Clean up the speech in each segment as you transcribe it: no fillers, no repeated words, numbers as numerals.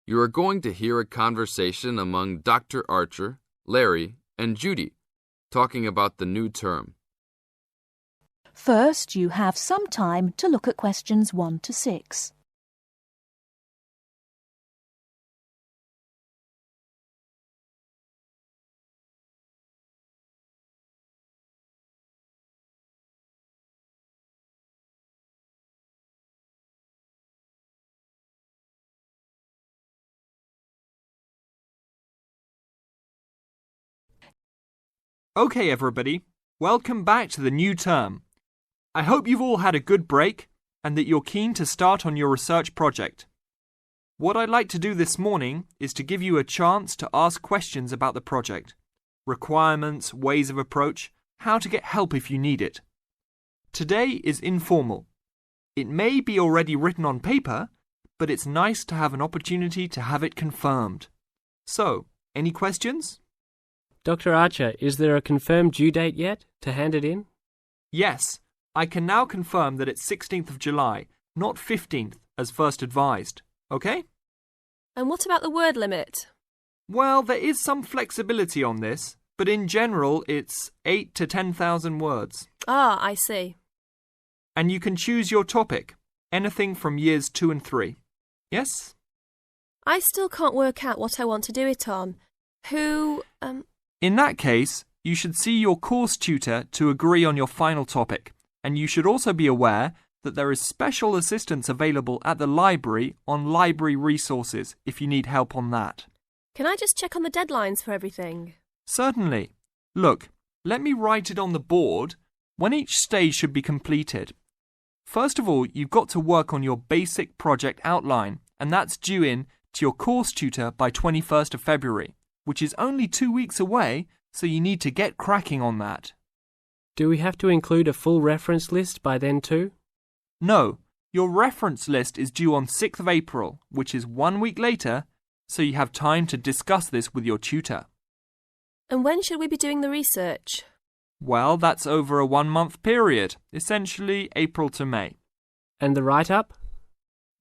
You are going to hear a conversation among Dr. Archer, Larry, and Judy, talking about the new term. First, you have some time to look at questions 1 to 6. Okay, everybody, welcome back to the new term. I hope you've all had a good break and that you're keen to start on your research project. What I'd like to do this morning is to give you a chance to ask questions about the project, requirements, ways of approach, how to get help if you need it. Today is informal. It may be already written on paper, but it's nice to have an opportunity to have it confirmed. So, any questions? Dr. Archer, is there a confirmed due date yet to hand it in? Yes, I can now confirm that it's 16th of July, not 15th as first advised. Okay? And what about the word limit? Well, there is some flexibility on this, but in general it's 8 to 10,000 words. Ah, I see. And you can choose your topic, anything from years 2 and 3. Yes? I still can't work out what I want to do it on. In that case, you should see your course tutor to agree on your final topic, and you should also be aware that there is special assistance available at the library on library resources if you need help on that. Can I just check on the deadlines for everything? Certainly. Look, let me write it on the board when each stage should be completed. First of all, you've got to work on your basic project outline, and that's due in to your course tutor by 21st of February. Which is only 2 weeks away, so you need to get cracking on that. Do we have to include a full reference list by then too? No, your reference list is due on 6th of April, which is 1 week later, so you have time to discuss this with your tutor. And when should we be doing the research? Well, that's over a 1-month period, essentially April to May. And the write-up?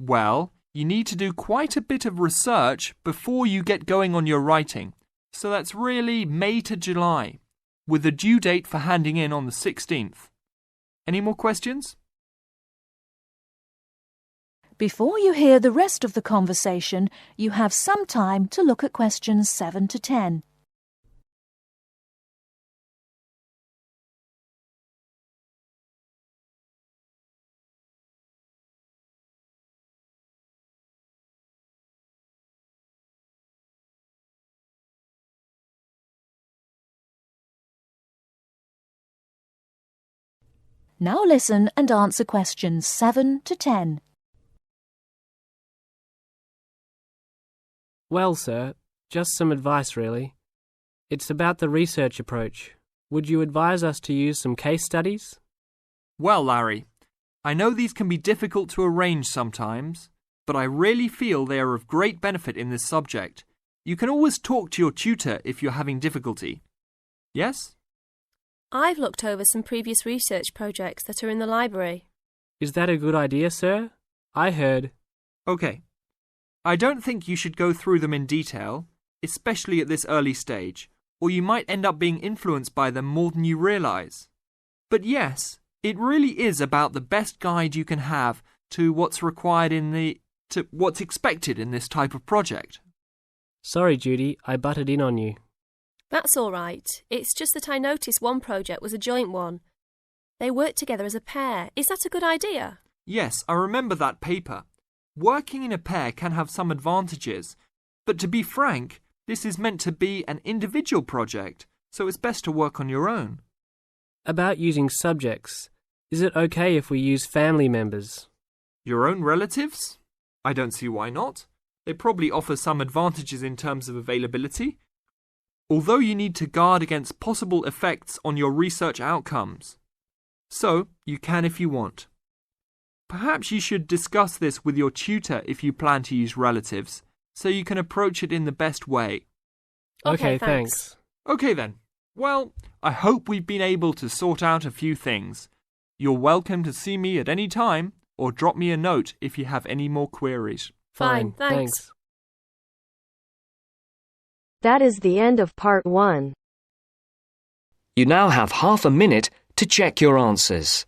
Well, you need to do quite a bit of research before you get going on your writing, so that's really May to July, with a due date for handing in on the 16th. Any more questions? Before you hear the rest of the conversation, you have some time to look at questions 7 to 10. Now listen and answer questions 7 to 10. Well, sir, just some advice really. It's about the research approach. Would you advise us to use some case studies? Well, Larry, I know these can be difficult to arrange sometimes, but I really feel they are of great benefit in this subject. You can always talk to your tutor if you're having difficulty. Yes? I've looked over some previous research projects that are in the library. Is that a good idea, sir? I heard. Okay. I don't think you should go through them in detail, especially at this early stage, or you might end up being influenced by them more than you realise. But yes, it really is about the best guide you can have to what's required to what's expected in this type of project. Sorry, Judy, I butted in on you. That's all right. It's just that I noticed one project was a joint one. They worked together as a pair. Is that a good idea? Yes, I remember that paper. Working in a pair can have some advantages, but to be frank, this is meant to be an individual project, so it's best to work on your own. About using subjects, is it okay if we use family members? Your own relatives? I don't see why not. They probably offer some advantages in terms of availability, although you need to guard against possible effects on your research outcomes. So, you can if you want. Perhaps you should discuss this with your tutor if you plan to use relatives, so you can approach it in the best way. Okay, thanks. Okay then. Well, I hope we've been able to sort out a few things. You're welcome to see me at any time, or drop me a note if you have any more queries. Fine, thanks. That is the end of part 1. You now have half a minute to check your answers.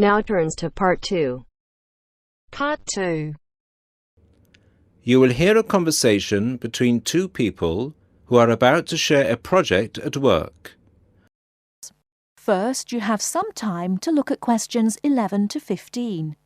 Now turns to part 2. Part 2. You will hear a conversation between two people who are about to share a project at work. First, you have some time to look at questions 11 to 15.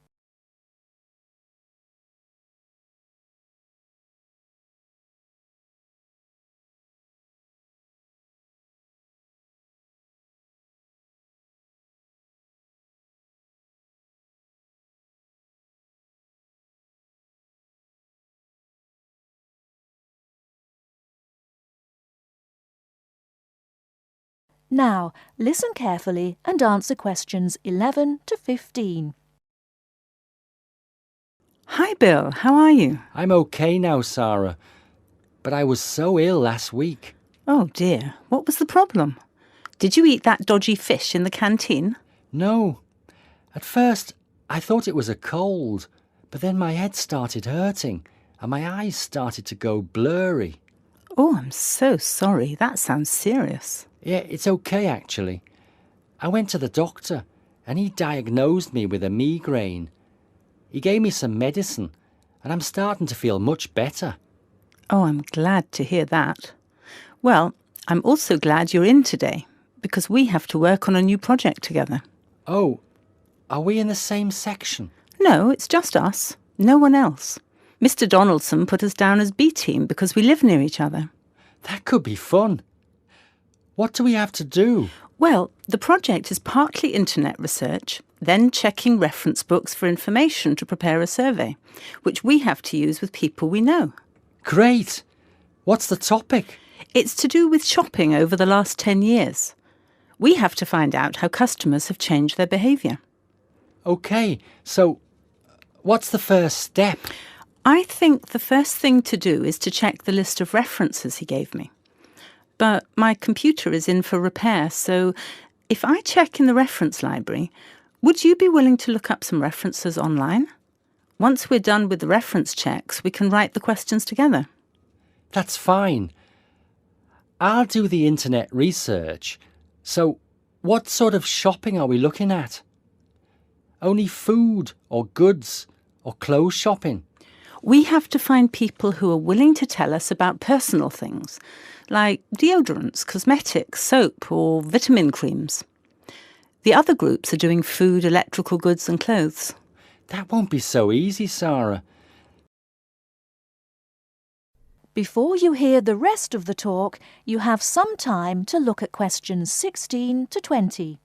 Now, listen carefully and answer questions 11 to 15. Hi, Bill. How are you? I'm okay now, Sarah. But I was so ill last week. Oh, dear. What was the problem? Did you eat that dodgy fish in the canteen? No. At first, I thought it was a cold, but then my head started hurting and my eyes started to go blurry. Oh, I'm so sorry. That sounds serious. Yeah, it's okay, actually. I went to the doctor and he diagnosed me with a migraine. He gave me some medicine and I'm starting to feel much better. Oh, I'm glad to hear that. Well, I'm also glad you're in today because we have to work on a new project together. Oh, are we in the same section? No, it's just us. No one else. Mr. Donaldson put us down as B team because we live near each other. That could be fun. What do we have to do? Well, the project is partly internet research, then checking reference books for information to prepare a survey, which we have to use with people we know. Great! What's the topic? It's to do with shopping over the last 10 years. We have to find out how customers have changed their behaviour. OK, so what's the first step? I think the first thing to do is to check the list of references he gave me. But my computer is in for repair, so if I check in the reference library, would you be willing to look up some references online? Once we're done with the reference checks, we can write the questions together. That's fine. I'll do the internet research. So, what sort of shopping are we looking at? Only food or goods or clothes shopping? We have to find people who are willing to tell us about personal things, like deodorants, cosmetics, soap or vitamin creams. The other groups are doing food, electrical goods and clothes. That won't be so easy, Sarah. Before you hear the rest of the talk, you have some time to look at questions 16 to 20.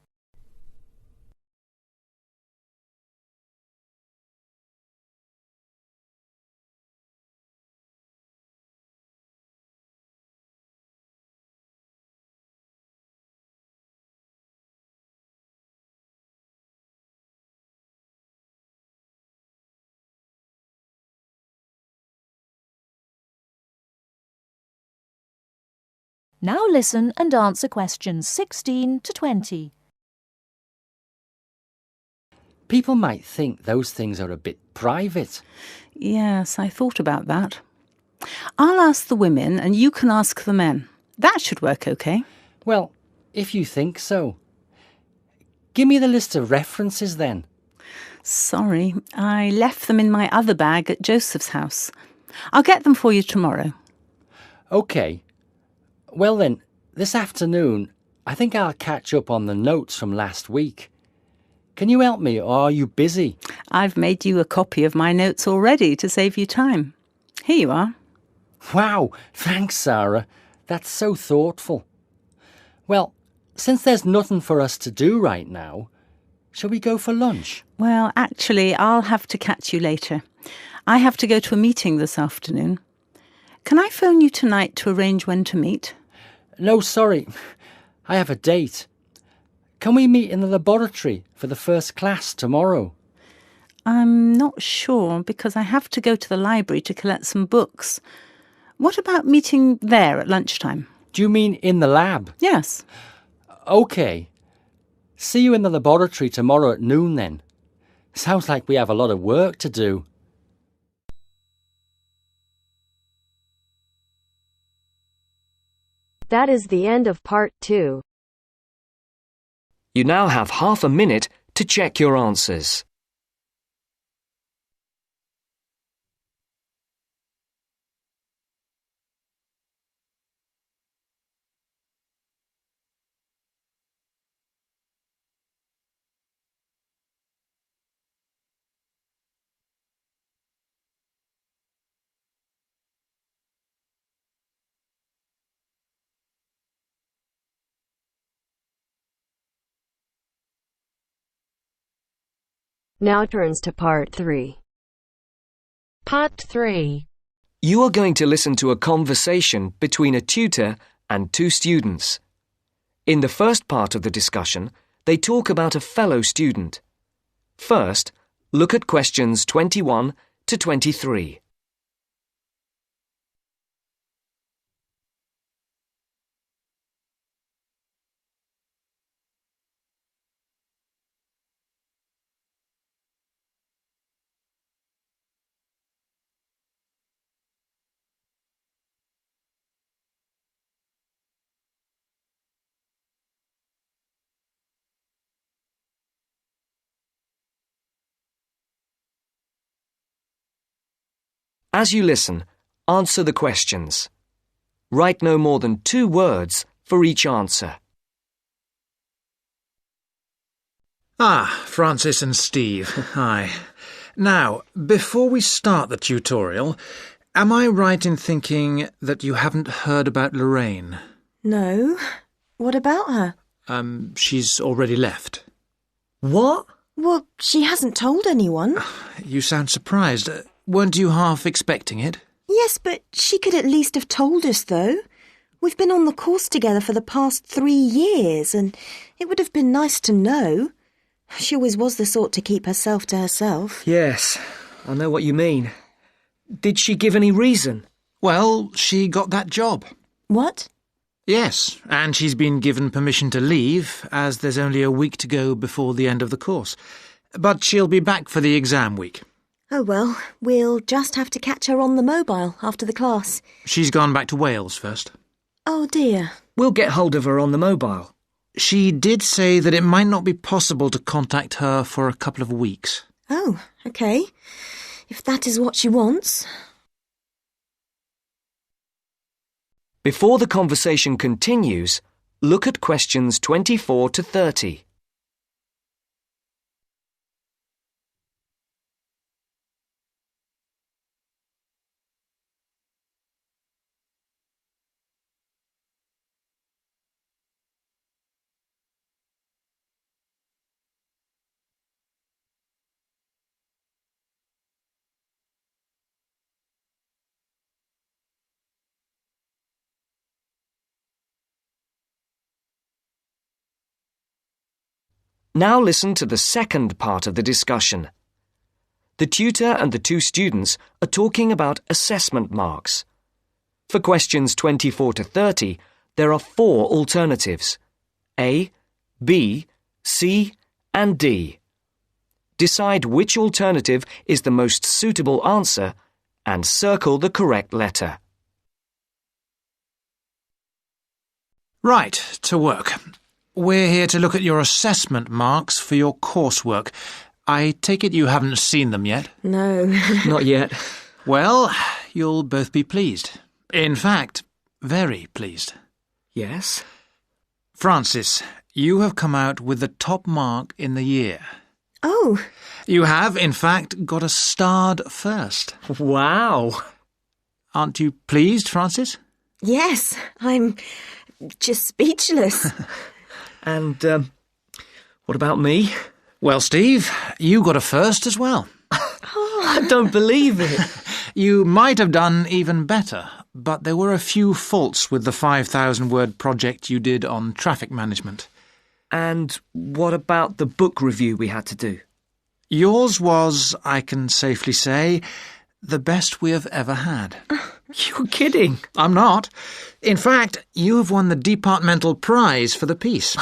Now listen and answer questions 16 to 20. People might think those things are a bit private. Yes, I thought about that. I'll ask the women and you can ask the men. That should work okay. Well, if you think so. Give me the list of references then. Sorry, I left them in my other bag at Joseph's house. I'll get them for you tomorrow. OK. Well then, this afternoon, I think I'll catch up on the notes from last week. Can you help me, or are you busy? I've made you a copy of my notes already to save you time. Here you are. Wow, thanks, Sarah. That's so thoughtful. Well, since there's nothing for us to do right now, shall we go for lunch? Well, actually, I'll have to catch you later. I have to go to a meeting this afternoon. Can I phone you tonight to arrange when to meet? No, sorry. I have a date. Can we meet in the laboratory for the first class tomorrow? I'm not sure because I have to go to the library to collect some books. What about meeting there at lunchtime? Do you mean in the lab? Yes. OK. See you in the laboratory tomorrow at noon then. Sounds like we have a lot of work to do. That is the end of part 2. You now have half a minute to check your answers. Now turns to part 3. Part 3. You are going to listen to a conversation between a tutor and two students. In the first part of the discussion, they talk about a fellow student. First, look at questions 21 to 23. As you listen, answer the questions. Write no more than 2 words for each answer. Francis and Steve. Hi. Now, before we start the tutorial, am I right in thinking that you haven't heard about Lorraine? No. What about her? She's already left. What? Well, she hasn't told anyone. You sound surprised. Weren't you half expecting it? Yes, but she could at least have told us, though. We've been on the course together for the past 3 years, and it would have been nice to know. She always was the sort to keep herself to herself. Yes, I know what you mean. Did she give any reason? Well, she got that job. What? Yes, and she's been given permission to leave, as there's only a week to go before the end of the course. But she'll be back for the exam week. Oh well, we'll just have to catch her on the mobile after the class. She's gone back to Wales first. Oh dear. We'll get hold of her on the mobile. She did say that it might not be possible to contact her for a couple of weeks. Oh, OK. If that is what she wants. Before the conversation continues, look at questions 24 to 30. Now listen to the second part of the discussion. The tutor and the two students are talking about assessment marks. For questions 24 to 30, there are 4 alternatives: A, B, C, and D. Decide which alternative is the most suitable answer and circle the correct letter. Right, to work. We're here to look at your assessment marks for your coursework. I take it you haven't seen them yet? No. Not yet. Well, you'll both be pleased. In fact, very pleased. Yes? Francis, you have come out with the top mark in the year. Oh. You have, in fact, got a starred first. Wow. Aren't you pleased, Francis? Yes, I'm just speechless. And, what about me? Well, Steve, you got a first as well. I don't believe it. You might have done even better, but there were a few faults with the 5,000-word project you did on traffic management. And what about the book review we had to do? Yours was, I can safely say, the best we have ever had. You're kidding. I'm not. In fact, you have won the departmental prize for the piece.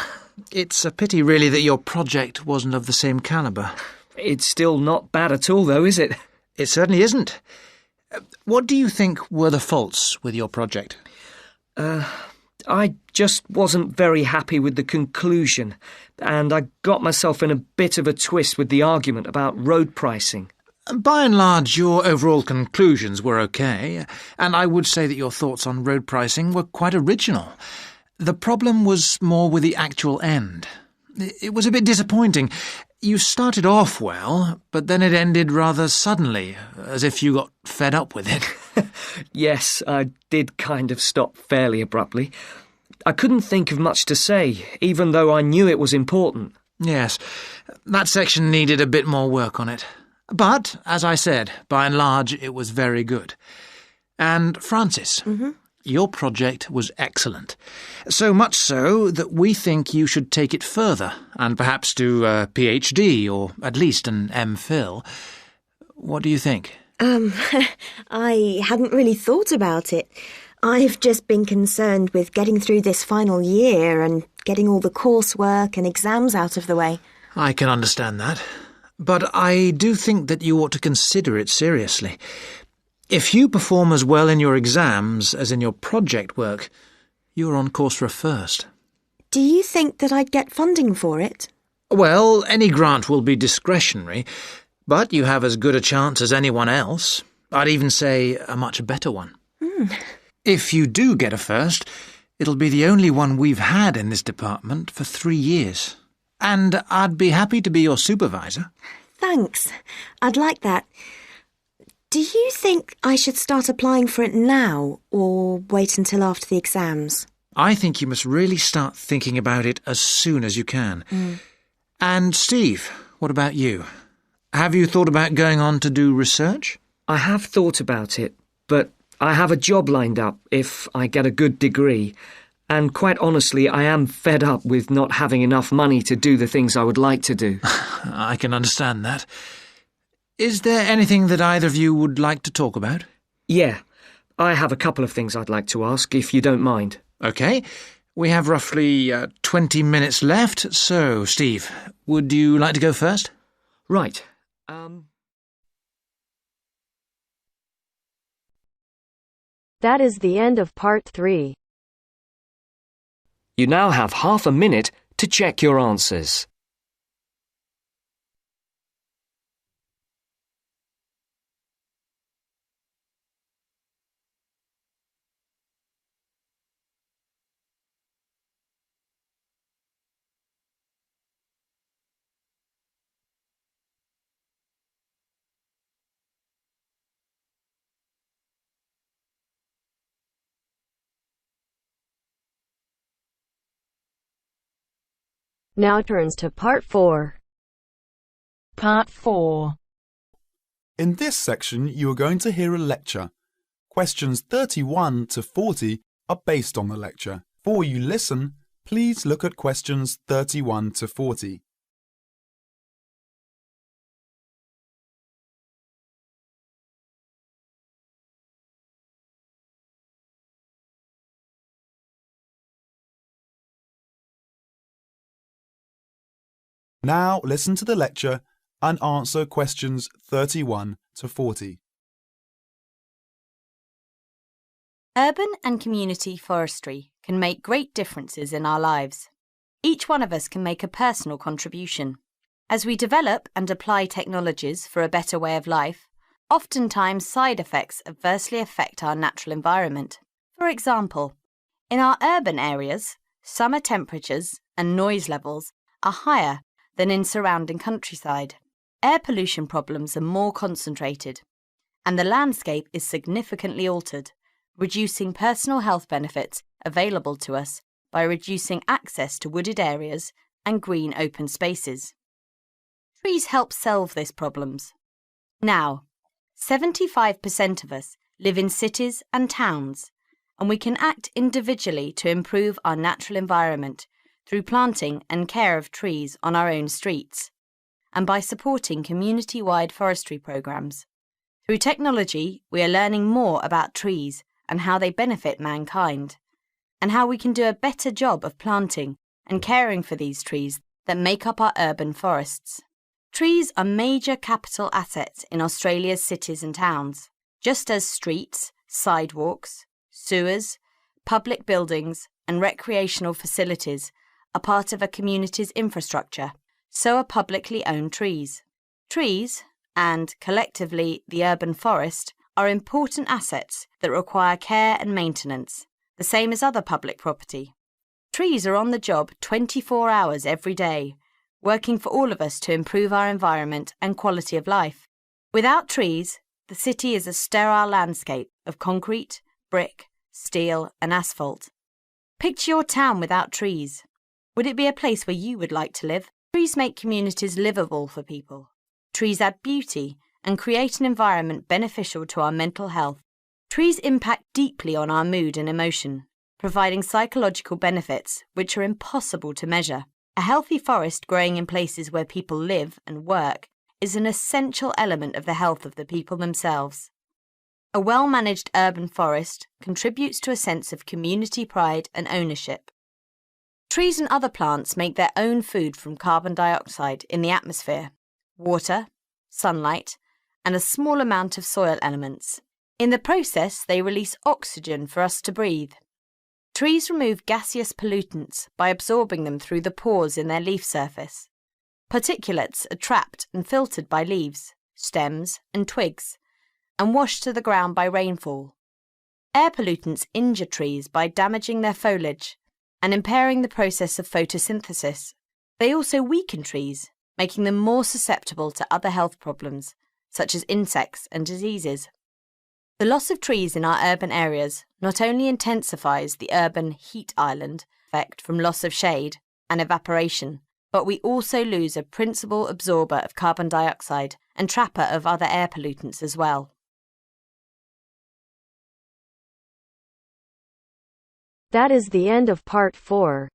It's a pity, really, that your project wasn't of the same calibre. It's still not bad at all, though, is it? It certainly isn't. What do you think were the faults with your project? I just wasn't very happy with the conclusion, and I got myself in a bit of a twist with the argument about road pricing. By and large, your overall conclusions were okay, and I would say that your thoughts on road pricing were quite original. The problem was more with the actual end. It was a bit disappointing. You started off well, but then it ended rather suddenly, as if you got fed up with it. Yes, I did kind of stop fairly abruptly. I couldn't think of much to say, even though I knew it was important. Yes, that section needed a bit more work on it. But, as I said, by and large, it was very good. And, Francis, your project was excellent. So much so that we think you should take it further, and perhaps do a PhD, or at least an MPhil. What do you think? I hadn't really thought about it. I've just been concerned with getting through this final year and getting all the coursework and exams out of the way. I can understand that. But I do think that you ought to consider it seriously. If you perform as well in your exams as in your project work, you're on course for a first. Do you think that I'd get funding for it? Well, any grant will be discretionary, but you have as good a chance as anyone else. I'd even say a much better one. If you do get a first, it'll be the only one we've had in this department for 3 years. And I'd be happy to be your supervisor. Thanks. I'd like that. Do you think I should start applying for it now, or wait until after the exams? I think you must really start thinking about it as soon as you can. And Steve, what about you? Have you thought about going on to do research? I have thought about it, but I have a job lined up if I get a good degree. And quite honestly, I am fed up with not having enough money to do the things I would like to do. I can understand that. Is there anything that either of you would like to talk about? Yeah, I have a couple of things I'd like to ask, if you don't mind. OK. We have roughly 20 minutes left, so, Steve, would you like to go first? Right. That is the end of part 3. You now have half a minute to check your answers. Now turns to part 4. Part 4. In this section, you are going to hear a lecture. Questions 31 to 40 are based on the lecture. Before you listen, please look at questions 31 to 40. Now listen to the lecture and answer questions 31 to 40. Urban and community forestry can make great differences in our lives. Each one of us can make a personal contribution. As we develop and apply technologies for a better way of life, oftentimes side effects adversely affect our natural environment. For example, in our urban areas, summer temperatures and noise levels are higher than in surrounding countryside. Air pollution problems are more concentrated, and the landscape is significantly altered, reducing personal health benefits available to us by reducing access to wooded areas and green open spaces. Trees help solve these problems. Now, 75% of us live in cities and towns, and we can act individually to improve our natural environment through planting and care of trees on our own streets, and by supporting community-wide forestry programs. Through technology, we are learning more about trees and how they benefit mankind, and how we can do a better job of planting and caring for these trees that make up our urban forests. Trees are major capital assets in Australia's cities and towns, just as streets, sidewalks, sewers, public buildings and recreational facilities are part of a community's infrastructure. So are publicly owned trees. Trees, and collectively the urban forest, are important assets that require care and maintenance, the same as other public property. Trees are on the job 24 hours every day, working for all of us to improve our environment and quality of life. Without trees, the city is a sterile landscape of concrete, brick, steel and asphalt. Picture your town without trees. Would it be a place where you would like to live? Trees make communities livable for people. Trees add beauty and create an environment beneficial to our mental health. Trees impact deeply on our mood and emotion, providing psychological benefits which are impossible to measure. A healthy forest growing in places where people live and work is an essential element of the health of the people themselves. A well-managed urban forest contributes to a sense of community pride and ownership. Trees and other plants make their own food from carbon dioxide in the atmosphere, water, sunlight, and a small amount of soil elements. In the process, they release oxygen for us to breathe. Trees remove gaseous pollutants by absorbing them through the pores in their leaf surface. Particulates are trapped and filtered by leaves, stems, and twigs, and washed to the ground by rainfall. Air pollutants injure trees by damaging their foliage and impairing the process of photosynthesis. They also weaken trees, making them more susceptible to other health problems, such as insects and diseases. The loss of trees in our urban areas not only intensifies the urban heat island effect from loss of shade and evaporation, but we also lose a principal absorber of carbon dioxide and trapper of other air pollutants as well. That is the end of part 4.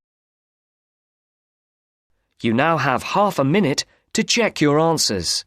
You now have half a minute to check your answers.